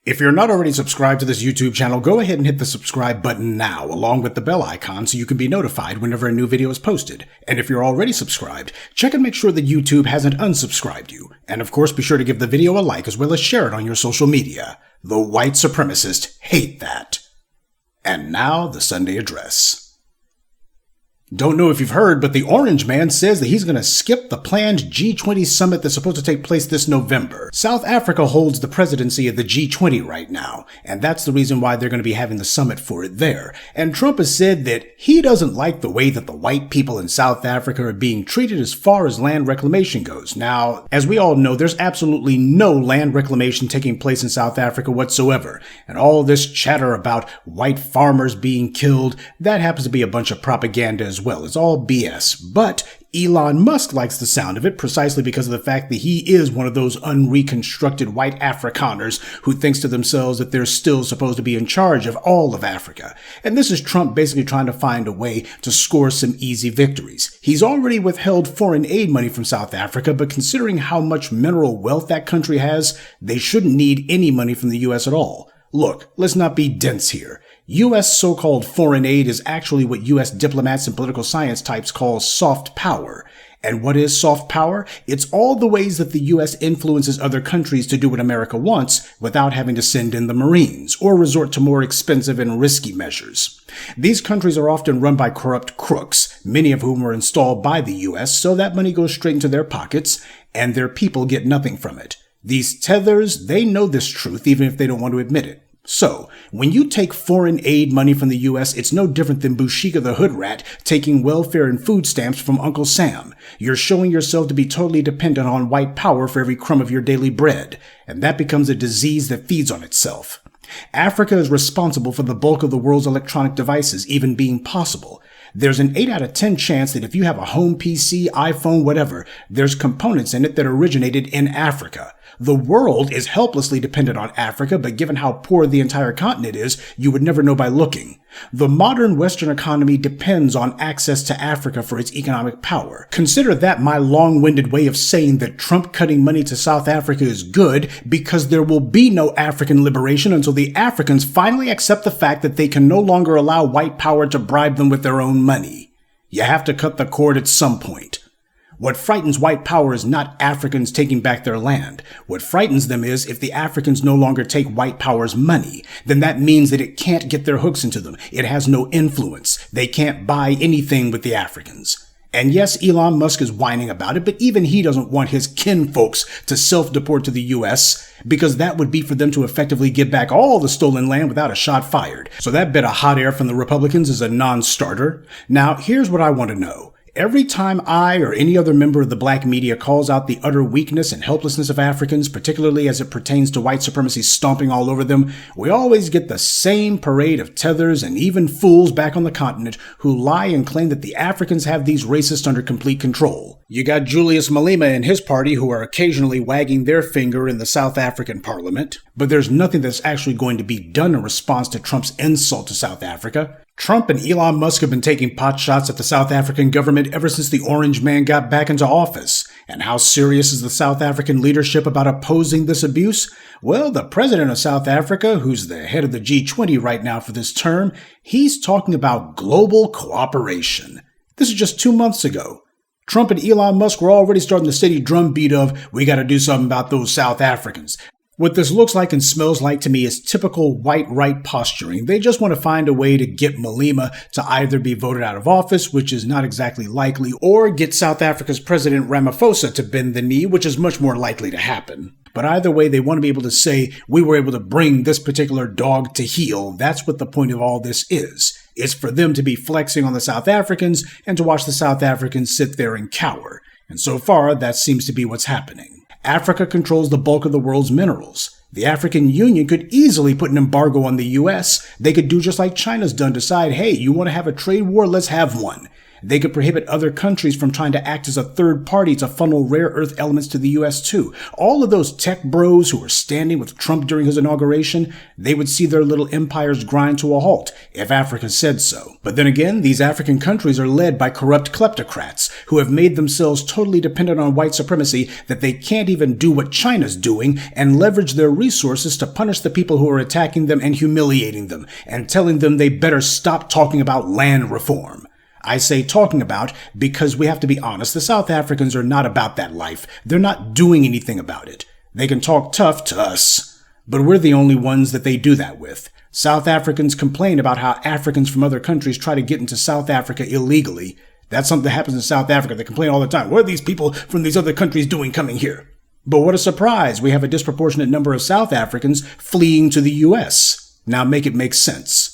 If you're not already subscribed to this YouTube channel, go ahead and hit the subscribe button now, along with the bell icon so you can be notified whenever a new video is posted. And if you're already subscribed, check and make sure that YouTube hasn't unsubscribed you. And of course, be sure to give the video a like as well as share it on your social media. The white supremacists hate that. And now, the Sunday address. Don't know if you've heard, but the Orange Man says that he's going to skip the planned G20 summit that's supposed to take place this November. South Africa holds the presidency of the G20 right now, and that's the reason why they're going to be having the summit for it there. And Trump has said that he doesn't like the way that the white people in South Africa are being treated as far as land reclamation goes. Now, as we all know, there's absolutely no land reclamation taking place in South Africa whatsoever. And all this chatter about white farmers being killed, that happens to be a bunch of propaganda as well. It's all BS. But Elon Musk likes the sound of it precisely because of the fact that he is one of those unreconstructed white Afrikaners who thinks to themselves that they're still supposed to be in charge of all of Africa. And this is Trump basically trying to find a way to score some easy victories. He's already withheld foreign aid money from South Africa, but considering how much mineral wealth that country has, they shouldn't need any money from the US at all. Look, let's not be dense here. U.S. so-called foreign aid is actually what U.S. diplomats and political science types call soft power. And what is soft power? It's all the ways that the U.S. influences other countries to do what America wants without having to send in the Marines or resort to more expensive and risky measures. These countries are often run by corrupt crooks, many of whom are installed by the U.S., so that money goes straight into their pockets and their people get nothing from it. These tethers, they know this truth even if they don't want to admit it. So, when you take foreign aid money from the U.S., it's no different than Bushika the Hood Rat taking welfare and food stamps from Uncle Sam. You're showing yourself to be totally dependent on white power for every crumb of your daily bread, and that becomes a disease that feeds on itself. Africa is responsible for the bulk of the world's electronic devices even being possible. There's an 8 out of 10 chance that if you have a home PC, iPhone, whatever, there's components in it that originated in Africa. The world is helplessly dependent on Africa, but given how poor the entire continent is, you would never know by looking. The modern Western economy depends on access to Africa for its economic power. Consider that my long-winded way of saying that Trump cutting money to South Africa is good because there will be no African liberation until the Africans finally accept the fact that they can no longer allow white power to bribe them with their own money. You have to cut the cord at some point. What frightens white power is not Africans taking back their land. What frightens them is if the Africans no longer take white power's money, then that means that it can't get their hooks into them. It has no influence. They can't buy anything with the Africans. And yes, Elon Musk is whining about it, but even he doesn't want his kinfolks to self-deport to the US because that would be for them to effectively give back all the stolen land without a shot fired. So that bit of hot air from the Republicans is a non-starter. Now, here's what I want to know. Every time I or any other member of the black media calls out the utter weakness and helplessness of Africans, particularly as it pertains to white supremacy stomping all over them, we always get the same parade of tethers and even fools back on the continent who lie and claim that the Africans have these racists under complete control. You got Julius Malema and his party who are occasionally wagging their finger in the South African parliament, but there's nothing that's actually going to be done in response to Trump's insult to South Africa. Trump and Elon Musk have been taking pot shots at the South African government ever since the Orange Man got back into office. And how serious is the South African leadership about opposing this abuse? Well, the president of South Africa, who's the head of the G20 right now for this term, he's talking about global cooperation. This is just 2 months ago. Trump and Elon Musk were already starting the steady drumbeat of, we gotta do something about those South Africans. What this looks like and smells like to me is typical white right posturing. They just want to find a way to get Malema to either be voted out of office, which is not exactly likely, or get South Africa's President Ramaphosa to bend the knee, which is much more likely to happen. But either way, they want to be able to say, we were able to bring this particular dog to heel. That's what the point of all this is. It's for them to be flexing on the South Africans and to watch the South Africans sit there and cower. And so far, that seems to be what's happening. Africa controls the bulk of the world's minerals. The African Union could easily put an embargo on the US. They could do just like China's done, decide, hey, you want to have a trade war? Let's have one. They could prohibit other countries from trying to act as a third party to funnel rare earth elements to the US too. All of those tech bros who were standing with Trump during his inauguration, they would see their little empires grind to a halt if Africa said so. But then again, these African countries are led by corrupt kleptocrats who have made themselves totally dependent on white supremacy that they can't even do what China's doing and leverage their resources to punish the people who are attacking them and humiliating them and telling them they better stop talking about land reform. I say talking about because we have to be honest, the South Africans are not about that life. They're not doing anything about it. They can talk tough to us, but we're the only ones that they do that with. South Africans complain about how Africans from other countries try to get into South Africa illegally. That's something that happens in South Africa. They complain all the time. What are these people from these other countries doing coming here? But what a surprise. We have a disproportionate number of South Africans fleeing to the US. Now make it make sense.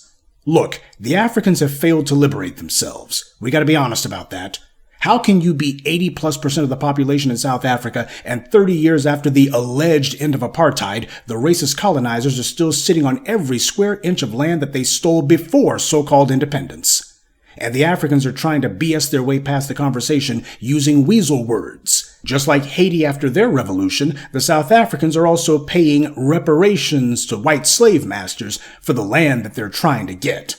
Look, the Africans have failed to liberate themselves. We got to be honest about that. How can you be 80+% of the population in South Africa and 30 years after the alleged end of apartheid, the racist colonizers are still sitting on every square inch of land that they stole before so-called independence? And the Africans are trying to BS their way past the conversation using weasel words. Just like Haiti after their revolution, the South Africans are also paying reparations to white slave masters for the land that they're trying to get.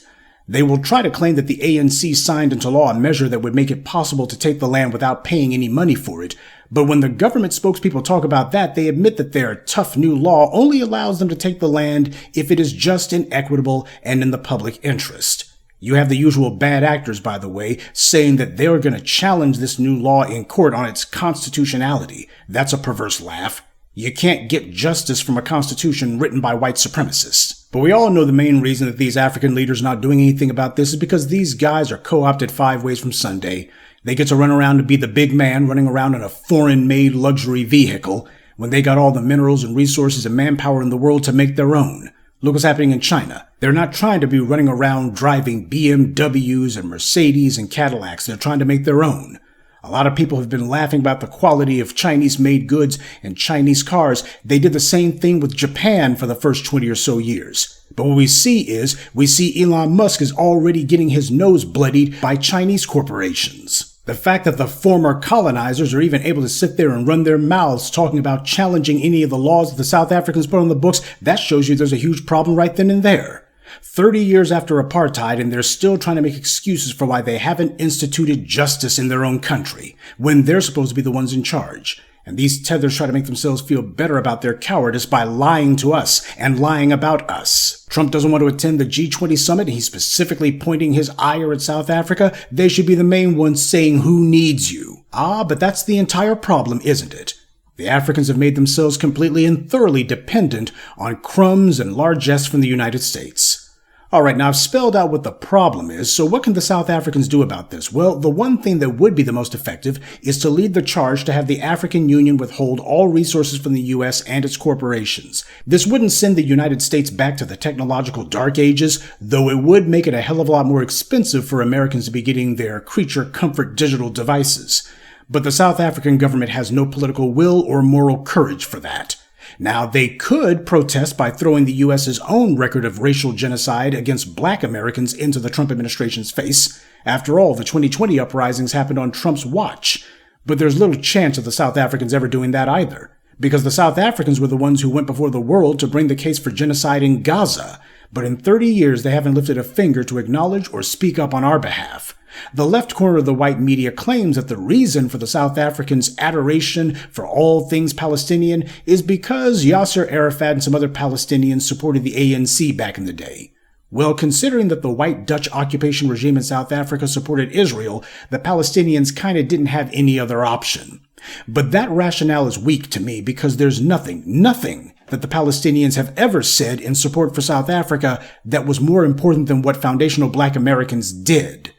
They will try to claim that the ANC signed into law a measure that would make it possible to take the land without paying any money for it. But when the government spokespeople talk about that, they admit that their tough new law only allows them to take the land if it is just and equitable and in the public interest. You have the usual bad actors, by the way, saying that they're going to challenge this new law in court on its constitutionality. That's a perverse laugh. You can't get justice from a constitution written by white supremacists. But we all know the main reason that these African leaders are not doing anything about this is because these guys are co-opted 5 ways from Sunday. They get to run around and be the big man running around in a foreign-made luxury vehicle when they got all the minerals and resources and manpower in the world to make their own. Look what's happening in China. They're not trying to be running around driving BMWs and Mercedes and Cadillacs. They're trying to make their own. A lot of people have been laughing about the quality of Chinese-made goods and Chinese cars. They did the same thing with Japan for the first 20 or so years. But what we see Elon Musk is already getting his nose bloodied by Chinese corporations. The fact that the former colonizers are even able to sit there and run their mouths talking about challenging any of the laws that the South Africans put on the books, that shows you there's a huge problem right then and there. 30 years after apartheid, and they're still trying to make excuses for why they haven't instituted justice in their own country, when they're supposed to be the ones in charge. And these tethers try to make themselves feel better about their cowardice by lying to us and lying about us. Trump doesn't want to attend the G20 summit. He's specifically pointing his ire at South Africa. They should be the main ones saying who needs you. But that's the entire problem, isn't it? The Africans have made themselves completely and thoroughly dependent on crumbs and largesse from the United States. Alright, now I've spelled out what the problem is, so what can the South Africans do about this? Well, the one thing that would be the most effective is to lead the charge to have the African Union withhold all resources from the US and its corporations. This wouldn't send the United States back to the technological dark ages, though it would make it a hell of a lot more expensive for Americans to be getting their creature comfort digital devices. But the South African government has no political will or moral courage for that. Now, they could protest by throwing the U.S.'s own record of racial genocide against black Americans into the Trump administration's face. After all, the 2020 uprisings happened on Trump's watch. But there's little chance of the South Africans ever doing that either, because the South Africans were the ones who went before the world to bring the case for genocide in Gaza. But in 30 years, they haven't lifted a finger to acknowledge or speak up on our behalf. The left corner of the white media claims that the reason for the South Africans' adoration for all things Palestinian is because Yasser Arafat and some other Palestinians supported the ANC back in the day. Well, considering that the white Dutch occupation regime in South Africa supported Israel, the Palestinians kinda didn't have any other option. But that rationale is weak to me because there's nothing that the Palestinians have ever said in support for South Africa that was more important than what foundational black Americans did.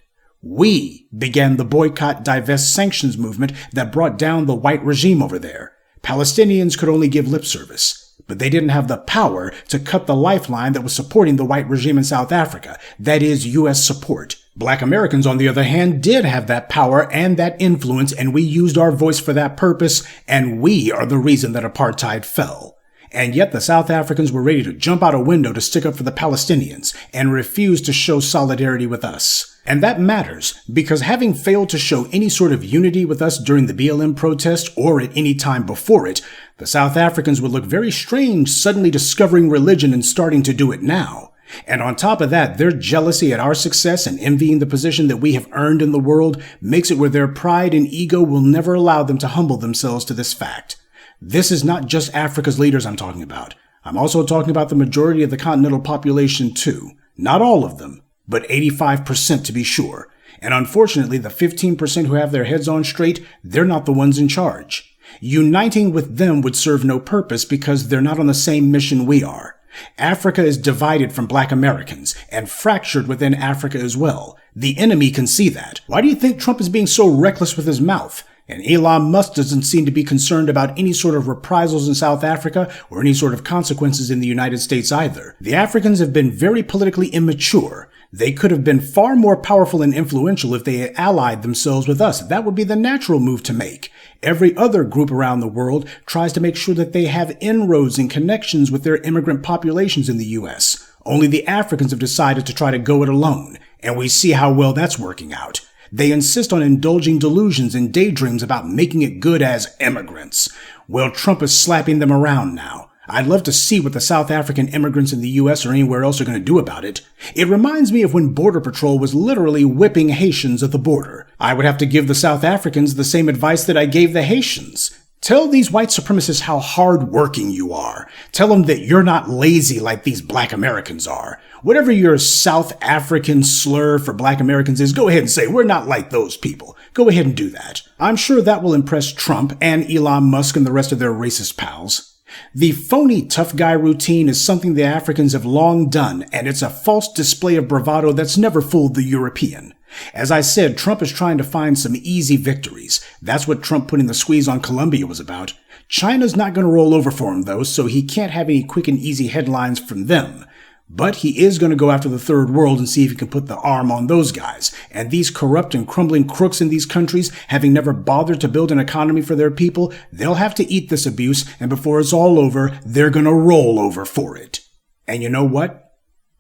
We began the boycott, divest, sanctions movement that brought down the white regime over there. Palestinians could only give lip service, but they didn't have the power to cut the lifeline that was supporting the white regime in South Africa, that is, U.S. support. Black Americans, on the other hand, did have that power and that influence, and we used our voice for that purpose, and we are the reason that apartheid fell. And yet the South Africans were ready to jump out a window to stick up for the Palestinians and refused to show solidarity with us. And that matters, because having failed to show any sort of unity with us during the BLM protest or at any time before it, the South Africans would look very strange suddenly discovering religion and starting to do it now. And on top of that, their jealousy at our success and envying the position that we have earned in the world makes it where their pride and ego will never allow them to humble themselves to this fact. This is not just Africa's leaders I'm talking about. I'm also talking about the majority of the continental population too. Not all of them, but 85% to be sure. And unfortunately, the 15% who have their heads on straight, they're not the ones in charge. Uniting with them would serve no purpose because they're not on the same mission we are. Africa is divided from Black Americans and fractured within Africa as well. The enemy can see that. Why do you think Trump is being so reckless with his mouth? And Elon Musk doesn't seem to be concerned about any sort of reprisals in South Africa or any sort of consequences in the United States either. The Africans have been very politically immature. They could have been far more powerful and influential if they had allied themselves with us. That would be the natural move to make. Every other group around the world tries to make sure that they have inroads and connections with their immigrant populations in the U.S. Only the Africans have decided to try to go it alone, and we see how well that's working out. They insist on indulging delusions and daydreams about making it good as immigrants. Well, Trump is slapping them around now. I'd love to see what the South African immigrants in the U.S. or anywhere else are going to do about it. It reminds me of when Border Patrol was literally whipping Haitians at the border. I would have to give the South Africans the same advice that I gave the Haitians. Tell these white supremacists how hard-working you are. Tell them that you're not lazy like these Black Americans are. Whatever your South African slur for Black Americans is, go ahead and say, we're not like those people. Go ahead and do that. I'm sure that will impress Trump and Elon Musk and the rest of their racist pals. The phony tough guy routine is something the Africans have long done, and it's a false display of bravado that's never fooled the European. As I said, Trump is trying to find some easy victories. That's what Trump putting the squeeze on Colombia was about. China's not going to roll over for him, though, so he can't have any quick and easy headlines from them. But he is going to go after the third world and see if he can put the arm on those guys. And these corrupt and crumbling crooks in these countries, having never bothered to build an economy for their people, they'll have to eat this abuse, and before it's all over, they're going to roll over for it. And you know what?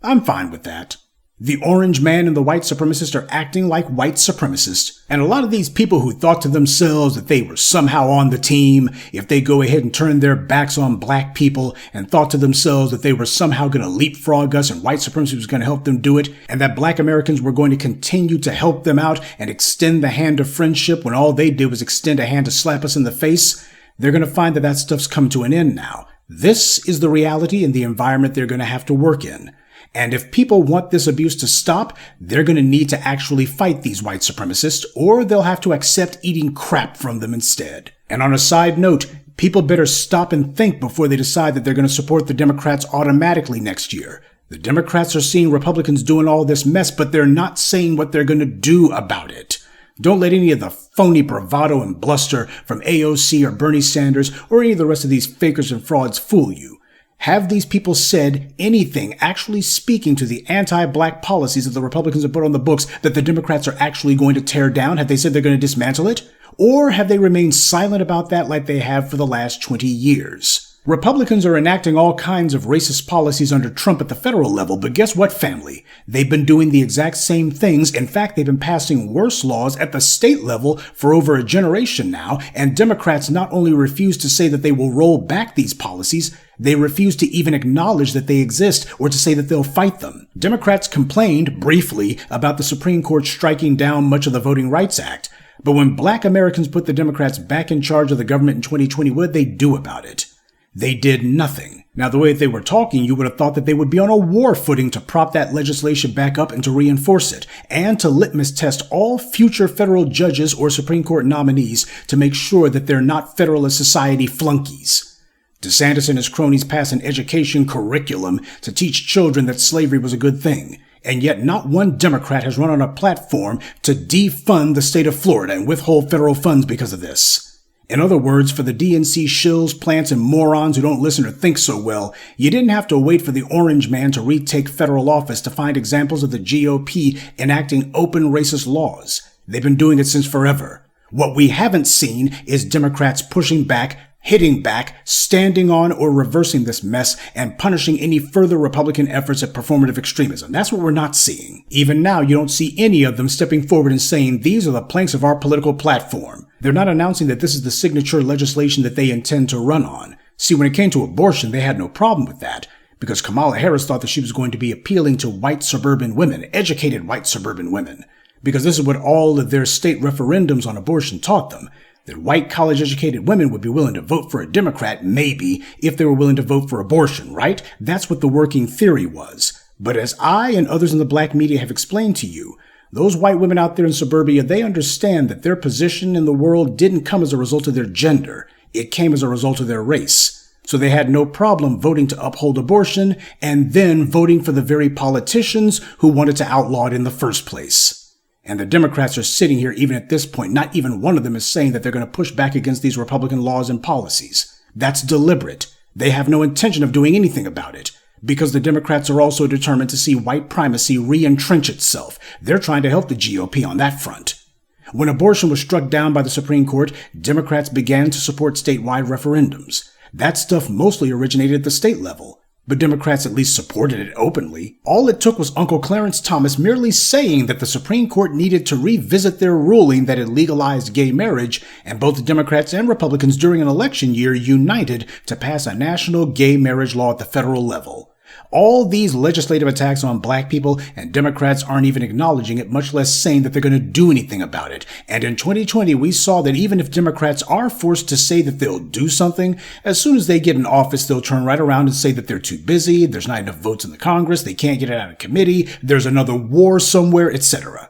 I'm fine with that. The orange man and the white supremacists are acting like white supremacists. And a lot of these people who thought to themselves that they were somehow on the team if they go ahead and turn their backs on black people, and thought to themselves that they were somehow going to leapfrog us and white supremacy was going to help them do it, and that Black Americans were going to continue to help them out and extend the hand of friendship when all they did was extend a hand to slap us in the face, they're going to find that that stuff's come to an end now. This is the reality and the environment they're going to have to work in. And if people want this abuse to stop, they're going to need to actually fight these white supremacists, or they'll have to accept eating crap from them instead. And on a side note, people better stop and think before they decide that they're going to support the Democrats automatically next year. The Democrats are seeing Republicans doing all this mess, but they're not saying what they're going to do about it. Don't let any of the phony bravado and bluster from AOC or Bernie Sanders or any of the rest of these fakers and frauds fool you. Have these people said anything actually speaking to the anti-black policies that the Republicans have put on the books that the Democrats are actually going to tear down? Have they said they're going to dismantle it? Or have they remained silent about that like they have for the last 20 years? Republicans are enacting all kinds of racist policies under Trump at the federal level, but guess what, family? They've been doing the exact same things. In fact, they've been passing worse laws at the state level for over a generation now, and Democrats not only refuse to say that they will roll back these policies, they refuse to even acknowledge that they exist or to say that they'll fight them. Democrats complained, briefly, about the Supreme Court striking down much of the Voting Rights Act. But when Black Americans put the Democrats back in charge of the government in 2020, what did they do about it? They did nothing. Now, the way that they were talking, you would have thought that they would be on a war footing to prop that legislation back up and to reinforce it, and to litmus test all future federal judges or Supreme Court nominees to make sure that they're not Federalist Society flunkies. DeSantis and his cronies passed an education curriculum to teach children that slavery was a good thing, and yet not one Democrat has run on a platform to defund the state of Florida and withhold federal funds because of this. In other words, for the DNC shills, plants, and morons who don't listen or think so well, you didn't have to wait for the orange man to retake federal office to find examples of the GOP enacting open racist laws. They've been doing it since forever. What we haven't seen is Democrats pushing back hitting back, standing on or reversing this mess, and punishing any further Republican efforts at performative extremism. That's what we're not seeing. Even now, you don't see any of them stepping forward and saying, these are the planks of our political platform. They're not announcing that this is the signature legislation that they intend to run on. See, when it came to abortion, they had no problem with that, because Kamala Harris thought that she was going to be appealing to white suburban women, educated white suburban women, because this is what all of their state referendums on abortion taught them. That white college-educated women would be willing to vote for a Democrat, maybe, if they were willing to vote for abortion, right? That's what the working theory was. But as I and others in the black media have explained to you, those white women out there in suburbia, they understand that their position in the world didn't come as a result of their gender. It came as a result of their race. So they had no problem voting to uphold abortion and then voting for the very politicians who wanted to outlaw it in the first place. And the Democrats are sitting here even at this point. Not even one of them is saying that they're going to push back against these Republican laws and policies. That's deliberate. They have no intention of doing anything about it, because the Democrats are also determined to see white primacy re-entrench itself. They're trying to help the GOP on that front. When abortion was struck down by the Supreme Court, Democrats began to support statewide referendums. That stuff mostly originated at the state level. But Democrats at least supported it openly. All it took was Uncle Clarence Thomas merely saying that the Supreme Court needed to revisit their ruling that it legalized gay marriage, and both the Democrats and Republicans during an election year united to pass a national gay marriage law at the federal level. All these legislative attacks on black people, and Democrats aren't even acknowledging it, much less saying that they're going to do anything about it. And in 2020, we saw that even if Democrats are forced to say that they'll do something, as soon as they get in office, they'll turn right around and say that they're too busy, there's not enough votes in the Congress, they can't get it out of committee, there's another war somewhere, etc.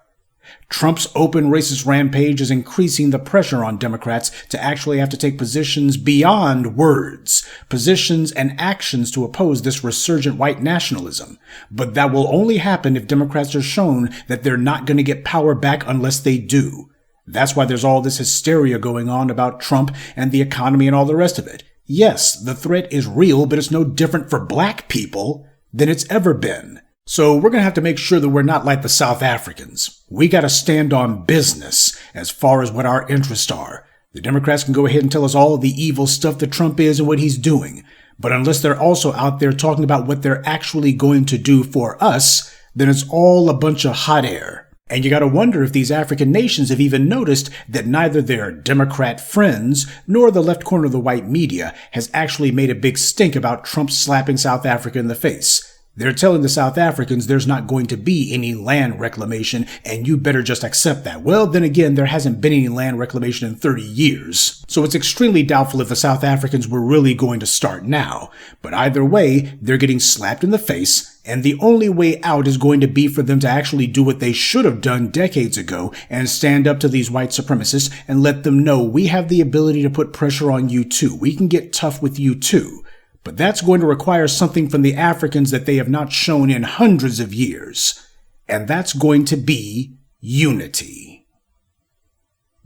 Trump's open racist rampage is increasing the pressure on Democrats to actually have to take positions beyond words, positions and actions to oppose this resurgent white nationalism. But that will only happen if Democrats are shown that they're not going to get power back unless they do. That's why there's all this hysteria going on about Trump and the economy and all the rest of it. Yes, the threat is real, but it's no different for black people than it's ever been. So we're going to have to make sure that we're not like the South Africans. We got to stand on business as far as what our interests are. The Democrats can go ahead and tell us all of the evil stuff that Trump is and what he's doing. But unless they're also out there talking about what they're actually going to do for us, then it's all a bunch of hot air. And you got to wonder if these African nations have even noticed that neither their Democrat friends nor the left corner of the white media has actually made a big stink about Trump slapping South Africa in the face. They're telling the South Africans there's not going to be any land reclamation, and you better just accept that. Well, then again, there hasn't been any land reclamation in 30 years. So it's extremely doubtful if the South Africans were really going to start now. But either way, they're getting slapped in the face, and the only way out is going to be for them to actually do what they should have done decades ago and stand up to these white supremacists and let them know we have the ability to put pressure on you too. We can get tough with you too. But that's going to require something from the Africans that they have not shown in hundreds of years. And that's going to be unity.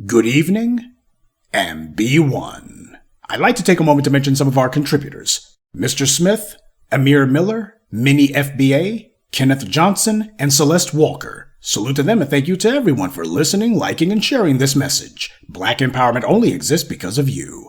Good evening, and be one. I'd like to take a moment to mention some of our contributors. Mr. Smith, Amir Miller, Minnie FBA, Kenneth Johnson, and Celeste Walker. Salute to them and thank you to everyone for listening, liking, and sharing this message. Black empowerment only exists because of you.